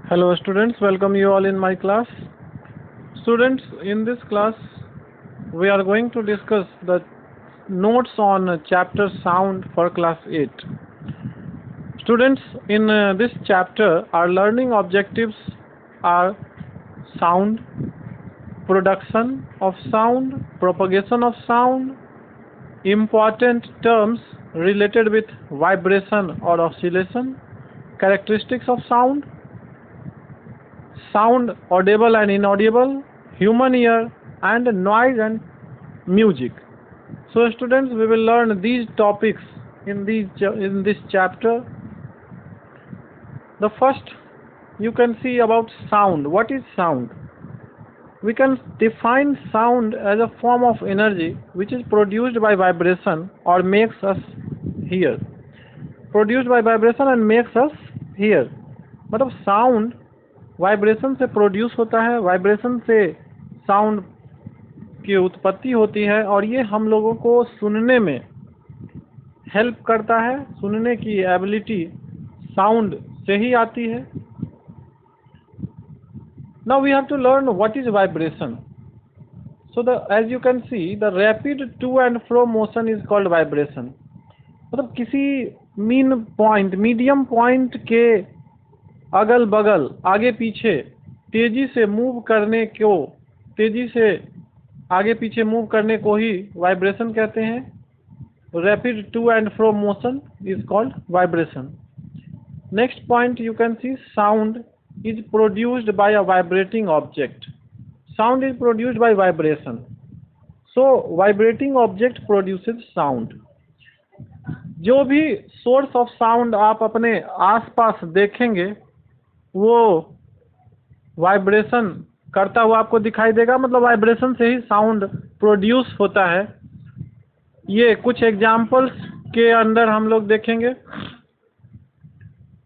Hello students, welcome you all in my class. Students, in this class we are going to discuss the notes on chapter sound for class 8. Students, in this chapter our learning objectives are sound, production of sound, propagation of sound, important terms related with vibration or oscillation, characteristics of sound, sound audible and inaudible, human ear, and noise and music. So students, we will learn these topics in this chapter. The first, you can see about sound. What is sound? We can define sound as a form of energy which is produced by vibration or makes us hear. Produced by vibration and makes us hear. मतलब sound vibration से produce होता है, vibration से sound की उत्पत्ति होती है और ये हम लोगों को सुनने में हेल्प करता है। सुनने की एबिलिटी साउंड से ही आती है। Now we have to learn what is vibration. So as you can see the rapid to and fro motion is called vibration. मतलब किसी मीडियम पॉइंट के अगल बगल आगे पीछे तेजी से आगे पीछे मूव करने को ही वाइब्रेशन कहते हैं। Rapid to and fro motion is called vibration. Next point you can see sound is produced by a vibrating object. Sound is produced by vibration, so vibrating object produces sound. जो भी source of sound आप अपने आसपास देखेंगे वो vibration करता हुआ आपको दिखाई देगा। मतलब वाइब्रेशन से ही साउंड प्रोड्यूस होता है। ये कुछ एग्जाम्पल्स के अंदर हम लोग देखेंगे।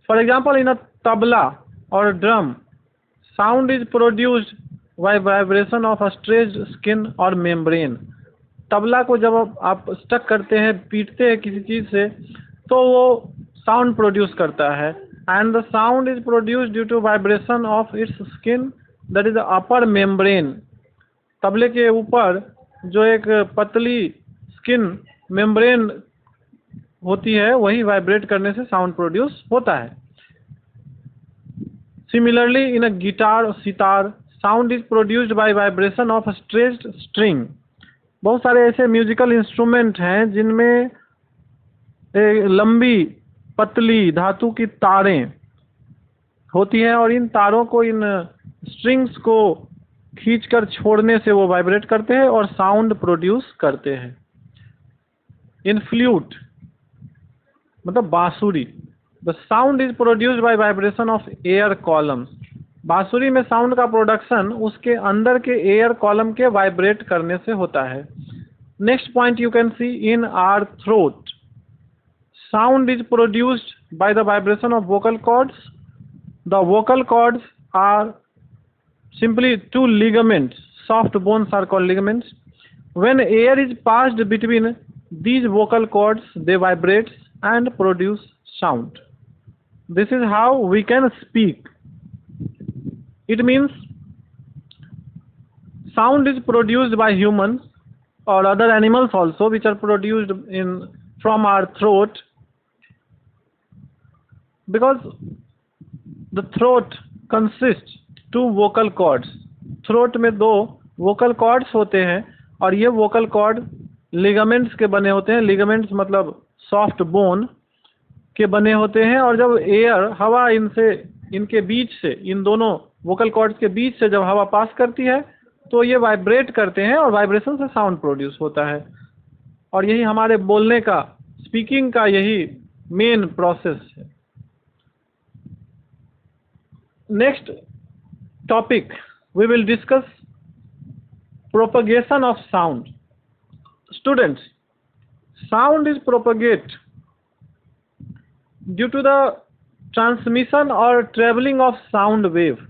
फॉर एग्जाम्पल, इन अ तबला और drum sound is produced by vibration of a stretched skin और मेम्ब्रेन। तबला को जब आप स्टक करते हैं, पीटते हैं किसी चीज से, तो वो साउंड प्रोड्यूस करता है। And the sound is produced due to vibration of its skin, that is the upper membrane. तबले के ऊपर जो एक पतली स्किन मेम्ब्रेन होती है वही वाइब्रेट करने से साउंड प्रोड्यूस होता है। Similarly, in a guitar or sitar, sound is produced by vibration of a stretched string. बहुत सारे ऐसे म्यूजिकल इंस्ट्रूमेंट हैं जिनमें लंबी पतली धातु की तारें होती हैं और इन तारों को, इन स्ट्रिंग्स को खींचकर छोड़ने से वो वाइब्रेट करते हैं और साउंड प्रोड्यूस करते हैं। इन फ्लूट मतलब बांसुरी, the sound is produced by vibration of air columns. बांसुरी में साउंड का प्रोडक्शन उसके अंदर के एयर कॉलम के वाइब्रेट करने से होता है। Next point you can see in our throat, sound is produced by the vibration of vocal cords. The vocal cords are simply two ligaments. Soft bones are called ligaments. When air is passed between these vocal cords, they vibrate and produce sound. This is how we can speak. It means sound is produced by humans or other animals also, which are produced from our throat. Because the throat consists two vocal cords. Throat में दो vocal cords होते हैं और ये vocal cord ligaments के बने होते हैं। लिगामेंट्स मतलब सॉफ्ट बोन के बने होते हैं और जब एयर हवा इनके बीच से, इन दोनों वोकल कॉर्ड्स के बीच से जब हवा पास करती है तो ये वाइब्रेट करते हैं और वाइब्रेशन से साउंड प्रोड्यूस होता है। और यही हमारे बोलने का, स्पीकिंग का यही मेन प्रोसेस है। Next topic, we will discuss propagation of sound. Students, sound is propagate due to the transmission or traveling of sound wave.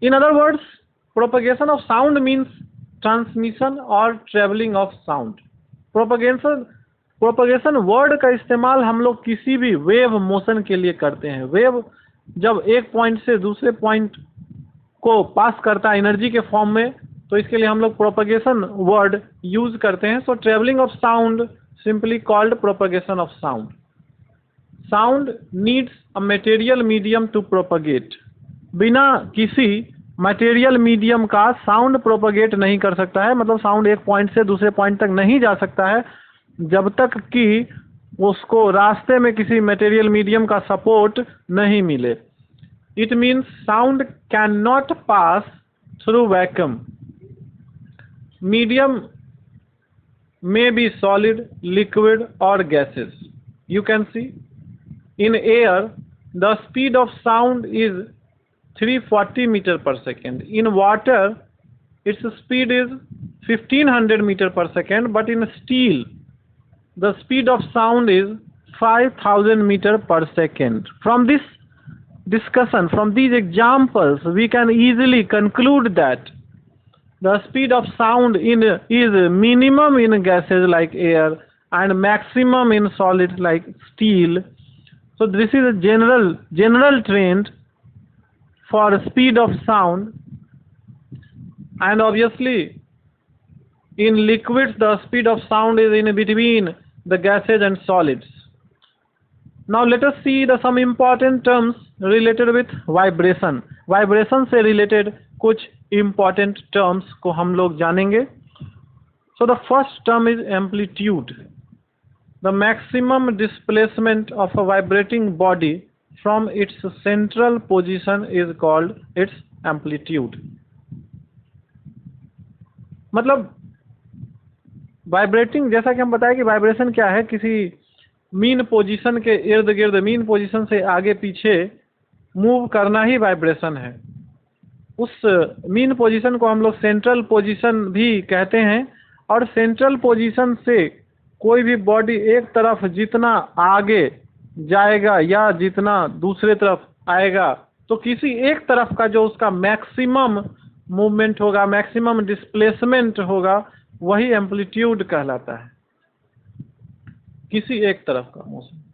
In other words, propagation of sound means transmission or traveling of sound. Propagation word का इस्तेमाल हम लोग किसी भी wave motion के लिए करते हैं। वेव जब एक पॉइंट से दूसरे पॉइंट को पास करता है एनर्जी के फॉर्म में, तो इसके लिए हम लोग प्रोपगेशन वर्ड यूज करते हैं. So travelling of sound simply called propagation of sound. Sound needs a material medium to propagate. बिना किसी मटेरियल मीडियम का साउंड प्रोपगेट नहीं कर सकता है. मतलब साउंड एक पॉइंट से दूसरे पॉइंट तक नहीं जा सकता है जब तक कि उसको रास्ते में किसी मटेरियल मीडियम का सपोर्ट नहीं मिले. It means sound can not pass through vacuum. Medium may be solid, liquid or gases. You can see in air the speed of sound is 340 meter per second. In water its speed is 1500 meter per second, but in steel the speed of sound is 5000 meter per second. From this discussion, from these examples, we can easily conclude that the speed of sound is minimum in gases like air and maximum in solids like steel. So this is a general trend for speed of sound, and obviously in liquids the speed of sound is in between the gases and solids. Now let us see some important terms related with vibration. Vibration से related कुछ important terms को हम लोग जानेंगे. So the first term is amplitude. The maximum displacement of a vibrating body from its central position is called its amplitude. मतलब vibrating, जैसा कि हम बताएं कि वाइब्रेशन क्या है, किसी मीन पोजीशन के इर्द गिर्द, मीन पोजीशन से आगे पीछे मूव करना ही वाइब्रेशन है. उस मीन पोजीशन को हम लोग सेंट्रल पोजीशन भी कहते हैं. और सेंट्रल पोजीशन से कोई भी बॉडी एक तरफ जितना आगे जाएगा या जितना दूसरे तरफ आएगा, तो किसी एक तरफ का जो उसका मैक्सिमम मूवमेंट होगा, मैक्सिमम डिस्प्लेसमेंट होगा, वही एम्पलीट्यूड कहलाता है, किसी एक तरफ का motion.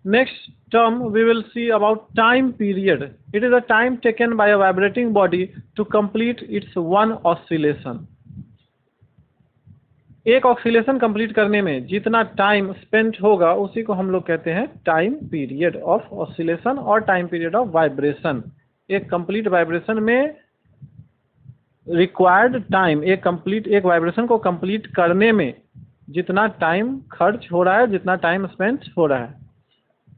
Next term we will see about time period. It is a time taken by a vibrating body to complete its one oscillation. एक ऑक्सीलेशन कंप्लीट करने में जितना टाइम स्पेंड होगा उसी को हम लोग कहते हैं टाइम पीरियड ऑफ ऑसिलेशन और टाइम पीरियड ऑफ वाइब्रेशन. एक कंप्लीट वाइब्रेशन में रिक्वायर्ड टाइम, एक वाइब्रेशन को कंप्लीट करने में जितना टाइम खर्च हो रहा है, जितना टाइम स्पेंड हो रहा है.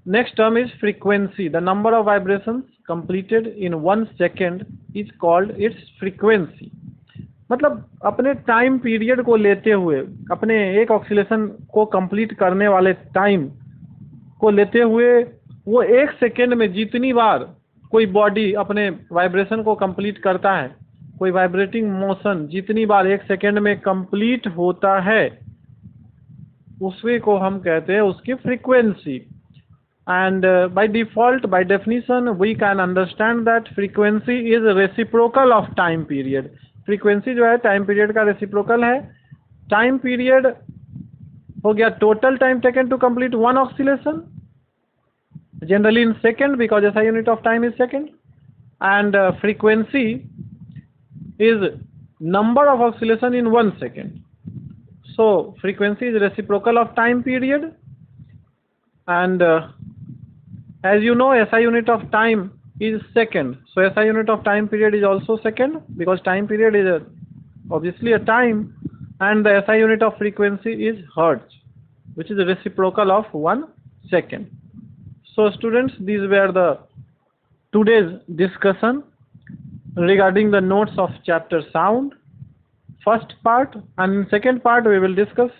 Next term is frequency. The number of vibrations completed in 1 second is called its frequency. मतलब अपने टाइम पीरियड को लेते हुए, अपने एक ऑक्सीलेशन को कंप्लीट करने वाले टाइम को लेते हुए, वो 1 सेकेंड में जितनी बार कोई बॉडी अपने वाइब्रेशन को कंप्लीट करता है, कोई वाइब्रेटिंग मोशन जितनी बार 1 सेकेंड में कंप्लीट होता है, उसी को हम कहते हैं उसकी frequency. And by default, by definition, we can understand that frequency is reciprocal of time period. Frequency जो है टाइम पीरियड का रेसिप्रोकल है. टाइम पीरियड हो गया total time taken to complete one oscillation, generally in second because SI unit of time is second. And frequency is number of oscillation in 1 second. So frequency is reciprocal of time period, and as you know, SI unit of time is second. So SI unit of time period is also second, because time period is obviously a time, and the SI unit of frequency is hertz, which is reciprocal of 1 second. So students, these were the today's discussion regarding the notes of chapter sound, first part, and in second part we will discuss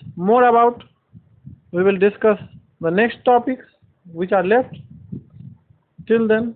the next topics which are left. Till then.